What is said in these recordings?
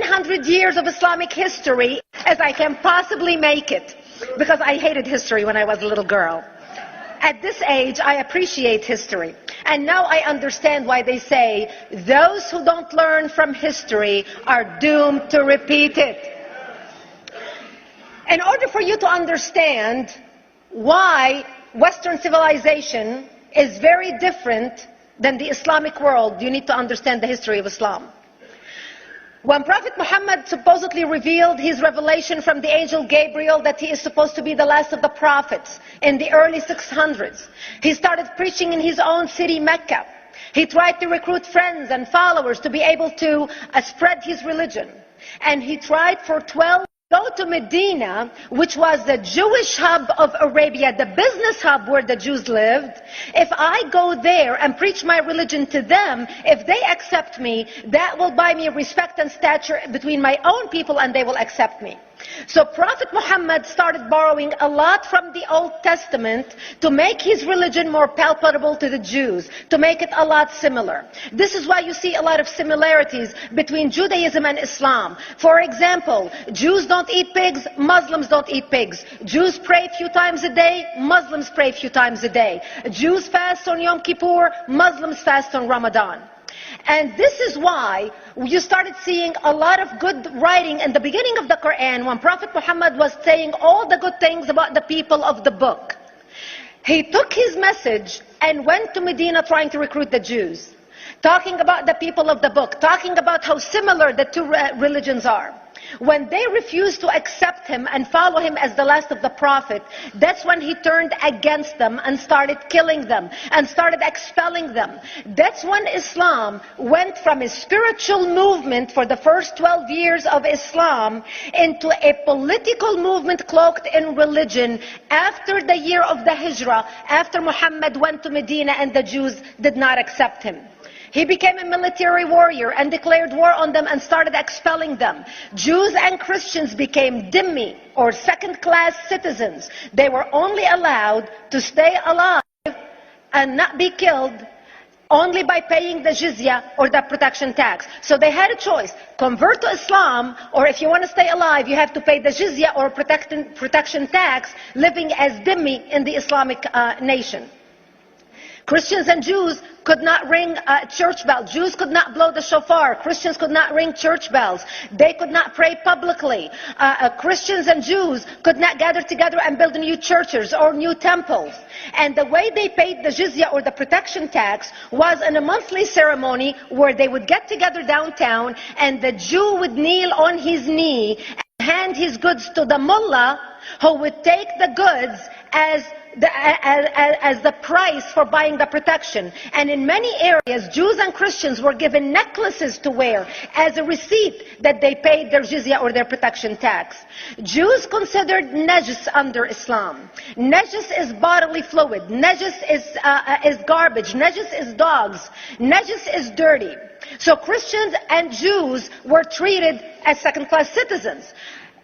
1,500 years of Islamic history as I can possibly make it, because I hated history when I was a little girl. At this age, I appreciate history. And now I understand why they say those who don't learn from history are doomed to repeat it. In order for you to understand why Western civilization is very different than the Islamic world, you need to understand the history of Islam. When Prophet Muhammad supposedly revealed his revelation from the angel Gabriel that he is supposed to be the last of the prophets in the early 600s, he started preaching in his own city, Mecca. He tried to recruit friends and followers to be able to spread his religion. And he tried for 12 go to Medina, which was the Jewish hub of Arabia, the business hub where the Jews lived. If I go there and preach my religion to them, if they accept me, that will buy me respect and stature between my own people, and they will accept me. So Prophet Muhammad started borrowing a lot from the Old Testament to make his religion more palpable to the Jews, to make it a lot similar. This is why you see a lot of similarities between Judaism and Islam. For example, Jews don't eat pigs, Muslims don't eat pigs. Jews pray a few times a day, Muslims pray a few times a day. Jews fast on Yom Kippur, Muslims fast on Ramadan. And this is why you started seeing a lot of good writing in the beginning of the Quran when Prophet Muhammad was saying all the good things about the people of the book. He took his message and went to Medina trying to recruit the Jews, talking about the people of the book, talking about how similar the two religions are. When they refused to accept him and follow him as the last of the prophet, that's when he turned against them and started killing them and started expelling them. That's when Islam went from a spiritual movement for the first 12 years of Islam into a political movement cloaked in religion after the year of the Hijrah, after Muhammad went to Medina and the Jews did not accept him. He became a military warrior and declared war on them and started expelling them. Jews and Christians became dhimmi, or second-class citizens. They were only allowed to stay alive and not be killed only by paying the jizya or the protection tax. So they had a choice: convert to Islam, or if you want to stay alive, you have to pay the jizya or protection tax, living as dhimmi in the Islamic nation. Christians and Jews could not ring church bells. Jews could not blow the shofar. Christians could not ring church bells. They could not pray publicly. Christians and Jews could not gather together and build new churches or new temples. And the way they paid the jizya or the protection tax was in a monthly ceremony where they would get together downtown and the Jew would kneel on his knee and hand his goods to the mullah, who would take the goods as the price for buying the protection. And in many areas, Jews and Christians were given necklaces to wear as a receipt that they paid their jizya or their protection tax. Jews considered najis under Islam. Najis is bodily fluid. Najis is garbage. Najis is dogs. Najis is dirty. So Christians and Jews were treated as second-class citizens.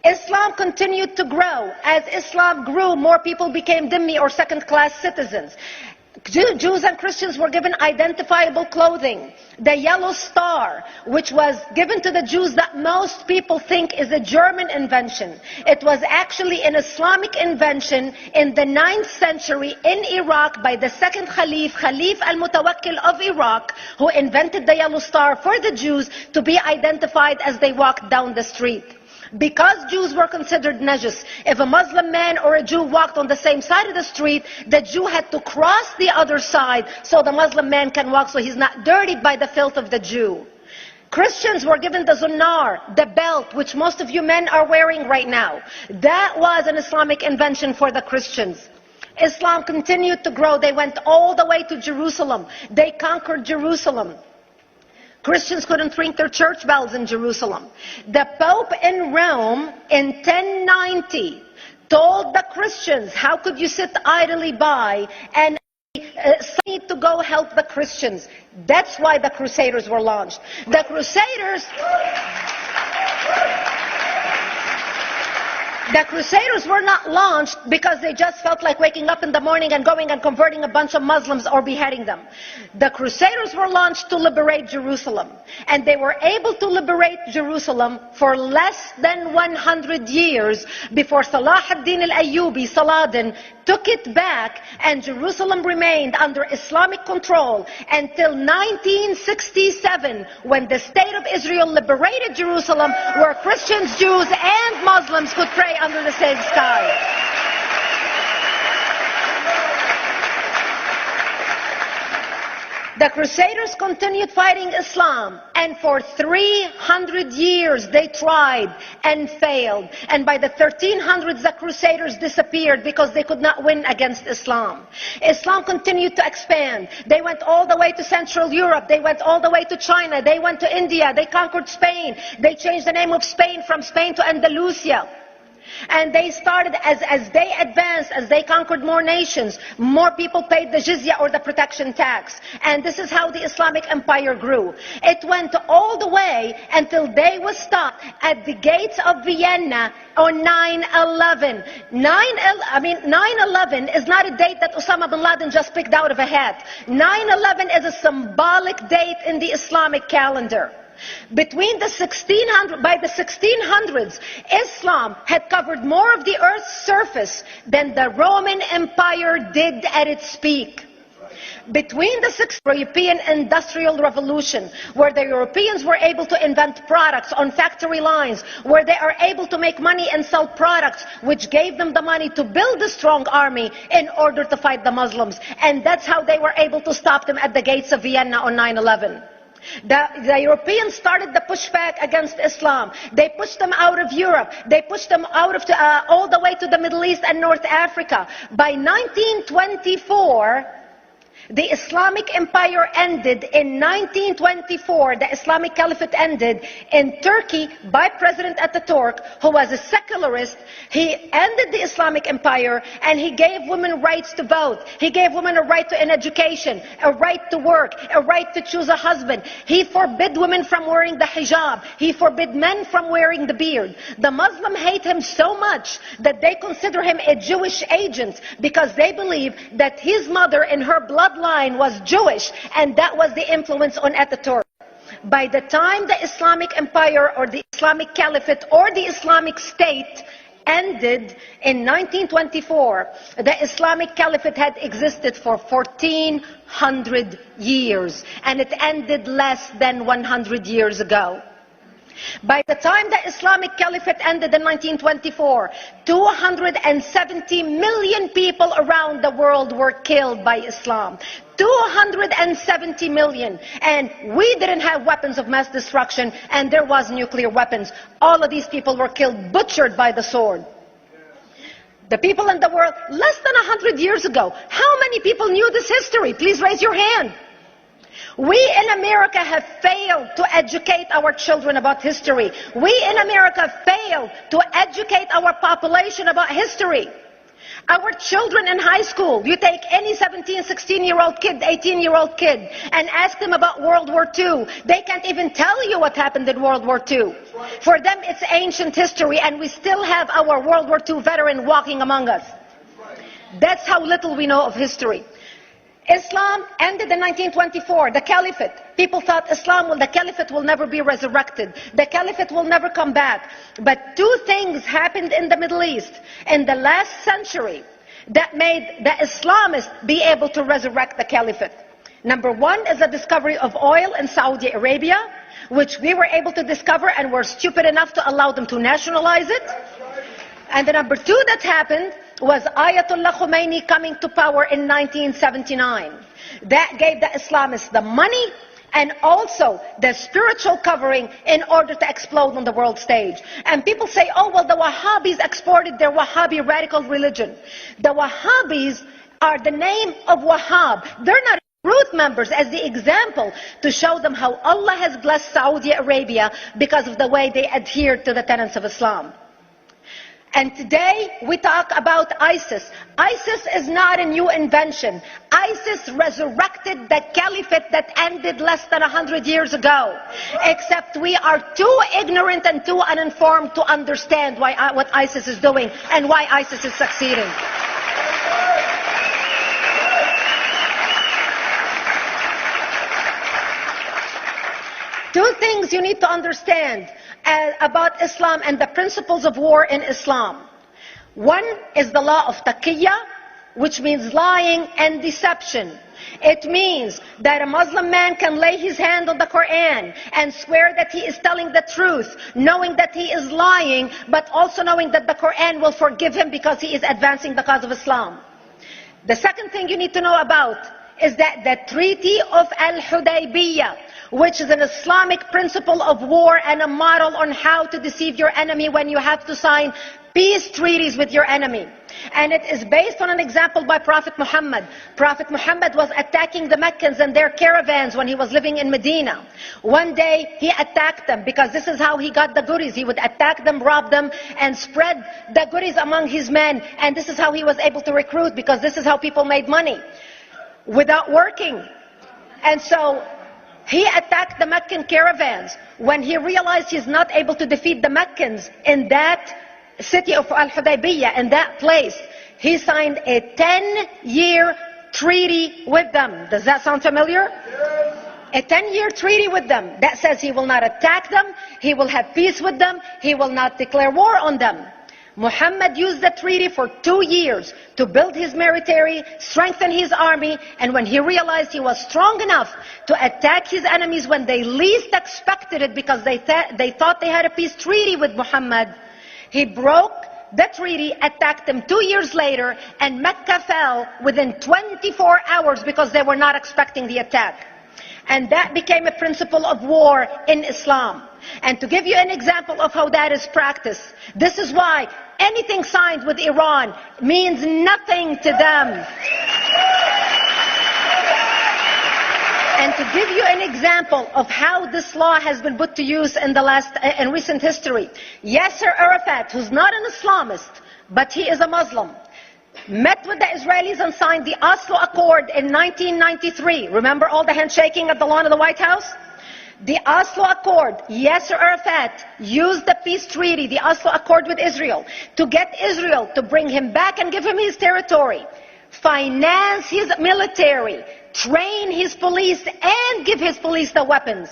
Islam continued to grow. As Islam grew, more people became dhimmi or second-class citizens. Jews and Christians were given identifiable clothing. The yellow star, which was given to the Jews that most people think is a German invention. It was actually an Islamic invention in the 9th century in Iraq by the second Khalif al-Mutawakkil of Iraq, who invented the yellow star for the Jews to be identified as they walked down the street. Because Jews were considered najis, if a Muslim man or a Jew walked on the same side of the street, the Jew had to cross the other side so the Muslim man can walk, so he's not dirtied by the filth of the Jew. Christians were given the zunnar, the belt, which most of you men are wearing right now. That was an Islamic invention for the Christians. Islam continued to grow. They went all the way to Jerusalem. They conquered Jerusalem. Christians couldn't ring their church bells in Jerusalem. The Pope in Rome in 1090 told the Christians, how could you sit idly by and need to go help the Christians? That's why the Crusaders were launched. The Crusaders... The Crusaders were not launched because they just felt like waking up in the morning and going and converting a bunch of Muslims or beheading them. The Crusaders were launched to liberate Jerusalem. And they were able to liberate Jerusalem for less than 100 years before Salah ad-Din al-Ayyubi, Saladin, took it back, and Jerusalem remained under Islamic control until 1967, when the State of Israel liberated Jerusalem, where Christians, Jews, and Muslims could pray under the same sky. The Crusaders continued fighting Islam, and for 300 years they tried and failed. And by the 1300s, the Crusaders disappeared because they could not win against Islam. Islam continued to expand. They went all the way to Central Europe. They went all the way to China. They went to India. They conquered Spain. They changed the name of Spain from Spain to Andalusia. And they started, as they advanced, as they conquered more nations, more people paid the jizya, or the protection tax. And this is how the Islamic Empire grew. It went all the way until they was stopped at the gates of Vienna on 9/11. 9/11 is not a date that Osama bin Laden just picked out of a hat. 9/11 is a symbolic date in the Islamic calendar. By the 1600s, Islam had covered more of the earth's surface than the Roman Empire did at its peak. Between the European Industrial Revolution, where the Europeans were able to invent products on factory lines, where they are able to make money and sell products, which gave them the money to build a strong army in order to fight the Muslims. And that's how they were able to stop them at the gates of Vienna on 9/11. The Europeans started the pushback against Islam. They pushed them out of Europe. They pushed them out of all the way to the Middle East and North Africa. By 1924, the Islamic Empire ended. In 1924, the Islamic Caliphate ended in Turkey by President Ataturk, who was a secularist. He ended the Islamic Empire, and he gave women rights to vote. He gave women a right to an education, a right to work, a right to choose a husband. He forbid women from wearing the hijab. He forbid men from wearing the beard. The Muslims hate him so much that they consider him a Jewish agent, because they believe that his mother in her bloodline was Jewish, and that was the influence on Ataturk. By the time the Islamic Empire, or the Islamic Caliphate, or the Islamic State ended in 1924, the Islamic Caliphate had existed for 1400 years, and it ended less than 100 years ago. By the time the Islamic Caliphate ended in 1924, 270 million people around the world were killed by Islam. 270 million. And we didn't have weapons of mass destruction, and there was nuclear weapons. All of these people were killed, butchered by the sword. The people in the world, less than 100 years ago, how many people knew this history? Please raise your hand. We in America have failed to educate our children about history. We in America failed to educate our population about history. Our children in high school, you take any 17, 16-year-old kid, 18-year-old kid, and ask them about World War II. They can't even tell you what happened in World War II. For them, it's ancient history, and we still have our World War II veteran walking among us. That's how little we know of history. Islam ended in 1924, the Caliphate. People thought the Caliphate will never be resurrected. The Caliphate will never come back. But two things happened in the Middle East in the last century that made the Islamists be able to resurrect the Caliphate. Number one is the discovery of oil in Saudi Arabia, which we were able to discover and were stupid enough to allow them to nationalize it. And the number two that happened was Ayatollah Khomeini coming to power in 1979. That gave the Islamists the money and also the spiritual covering in order to explode on the world stage. And people say, oh, well, the Wahhabis exported their Wahhabi radical religion. The Wahhabis are the name of Wahhab. They're not root members, as the example to show them how Allah has blessed Saudi Arabia because of the way they adhere to the tenets of Islam. And today we talk about ISIS. ISIS is not a new invention. ISIS resurrected the caliphate that ended less than 100 years ago. Except we are too ignorant and too uninformed to understand what ISIS is doing and why ISIS is succeeding. Two things you need to understand about Islam and the principles of war in Islam. One is the law of taqiyya, which means lying and deception. It means that a Muslim man can lay his hand on the Quran and swear that he is telling the truth, knowing that he is lying, but also knowing that the Quran will forgive him because he is advancing the cause of Islam. The second thing you need to know about is that the Treaty of Al-Hudaybiyah, which is an Islamic principle of war and a model on how to deceive your enemy when you have to sign peace treaties with your enemy. And it is based on an example by Prophet Muhammad. Prophet Muhammad was attacking the Meccans and their caravans when he was living in Medina. One day he attacked them because this is how he got the goodies. He would attack them, rob them, and spread the goodies among his men. And this is how he was able to recruit, because this is how people made money without working. And so he attacked the Meccan caravans. When he realized he's not able to defeat the Meccans in that city of Al-Hudaybiyah, in that place, he signed a 10-year treaty with them. Does that sound familiar? A 10-year treaty with them that says he will not attack them, he will have peace with them, he will not declare war on them. Muhammad used the treaty for 2 years to build his military, strengthen his army, and when he realized he was strong enough to attack his enemies when they least expected it, because they thought they had a peace treaty with Muhammad, he broke the treaty, attacked them 2 years later, and Mecca fell within 24 hours because they were not expecting the attack. And that became a principle of war in Islam. And to give you an example of how that is practiced, this is why anything signed with Iran means nothing to them. And to give you an example of how this law has been put to use in recent history, Yasser Arafat, who's not an Islamist, but he is a Muslim, met with the Israelis and signed the Oslo Accord in 1993. Remember all the handshaking at the lawn of the White House? The Oslo Accord, Yasser Arafat used the peace treaty, the Oslo Accord with Israel, to get Israel to bring him back and give him his territory, finance his military, train his police, and give his police the weapons.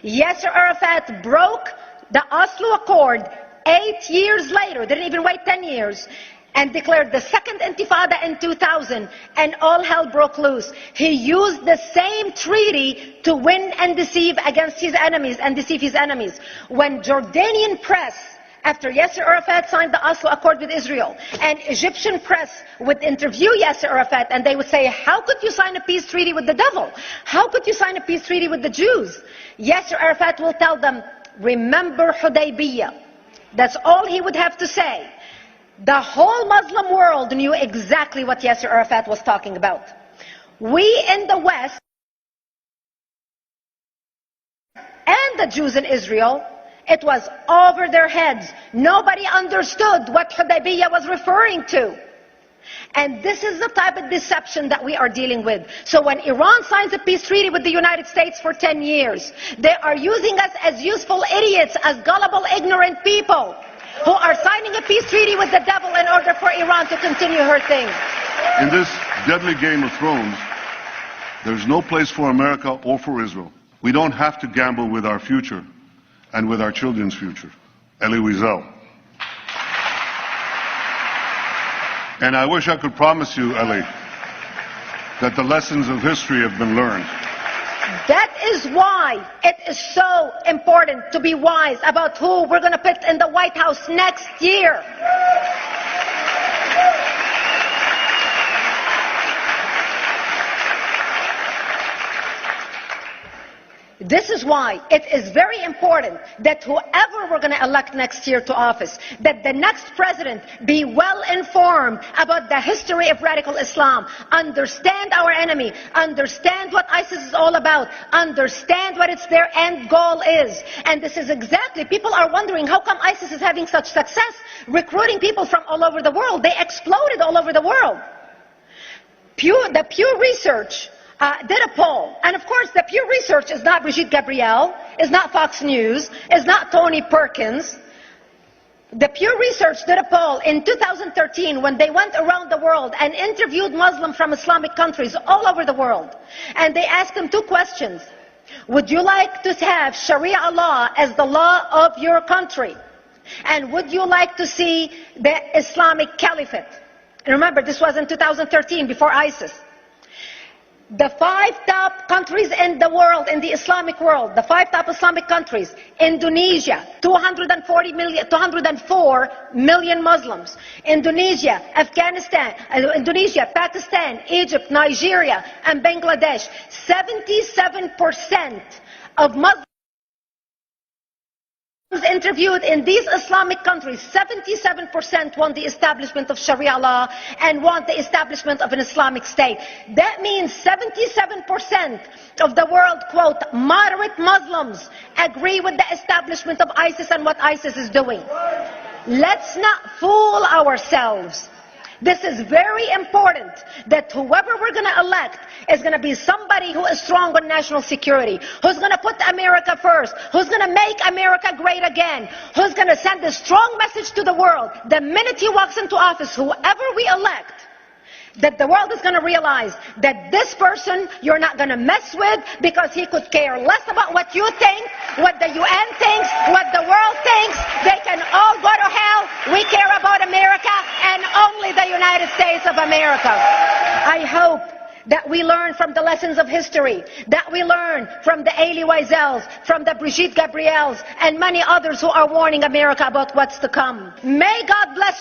Yasser Arafat broke the Oslo Accord 8 years later, didn't even wait 10 years, and declared the second intifada in 2000, and all hell broke loose. He used the same treaty to win and deceive against his enemies and deceive his enemies. When Jordanian press, after Yasser Arafat signed the Oslo Accord with Israel, and Egyptian press would interview Yasser Arafat, and they would say, how could you sign a peace treaty with the devil? How could you sign a peace treaty with the Jews? Yasser Arafat will tell them, remember Hudaybiyah. That's all he would have to say. The whole Muslim world knew exactly what Yasser Arafat was talking about. We in the West and the Jews in Israel, it was over their heads. Nobody understood what Hudaybiyah was referring to. And this is the type of deception that we are dealing with. So when Iran signs a peace treaty with the United States for 10 years, they are using us as useful idiots, as gullible, ignorant people who are signing a peace treaty with the devil in order for Iran to continue her thing. In this deadly game of thrones, there's no place for America or for Israel. We don't have to gamble with our future and with our children's future. Elie Wiesel. And I wish I could promise you, Elie, that the lessons of history have been learned. That is why it is so important to be wise about who we're going to put in the White House next year. This is why it is very important that whoever we're going to elect next year to office, that the next president be well informed about the history of radical Islam, understand our enemy, understand what ISIS is all about, understand what their end goal is. And this is exactly, people are wondering how come ISIS is having such success recruiting people from all over the world. They exploded all over the world. The Pew Research did a poll, and of course the Pew Research is not Brigitte Gabriel, is not Fox News, is not Tony Perkins. The Pew Research did a poll in 2013 when they went around the world and interviewed Muslims from Islamic countries all over the world. And they asked them two questions. Would you like to have Sharia law as the law of your country? And would you like to see the Islamic Caliphate? And remember, this was in 2013, before ISIS. The 5 top countries in the world, in the Islamic world, the 5 top Islamic countries: Indonesia, 204 million Muslims; Indonesia, Pakistan, Egypt, Nigeria, and Bangladesh. 77% of Muslims interviewed in these Islamic countries, 77% want the establishment of Sharia law and want the establishment of an Islamic state. That means 77% of the world, quote, moderate Muslims agree with the establishment of ISIS and what ISIS is doing. Let's not fool ourselves. This is very important, that whoever we're going to elect is going to be somebody who is strong on national security, who's going to put America first, who's going to make America great again, who's going to send a strong message to the world. The minute he walks into office, whoever we elect, that the world is going to realize that this person you're not going to mess with, because he could care less about what you think, what the UN thinks, what the world thinks. They can all go to hell. We care about America and only the United States of America. I hope that we learn from the lessons of history, that we learn from the Elie Wiesels, from the Brigitte Gabriels, and many others who are warning America about what's to come. May God bless you.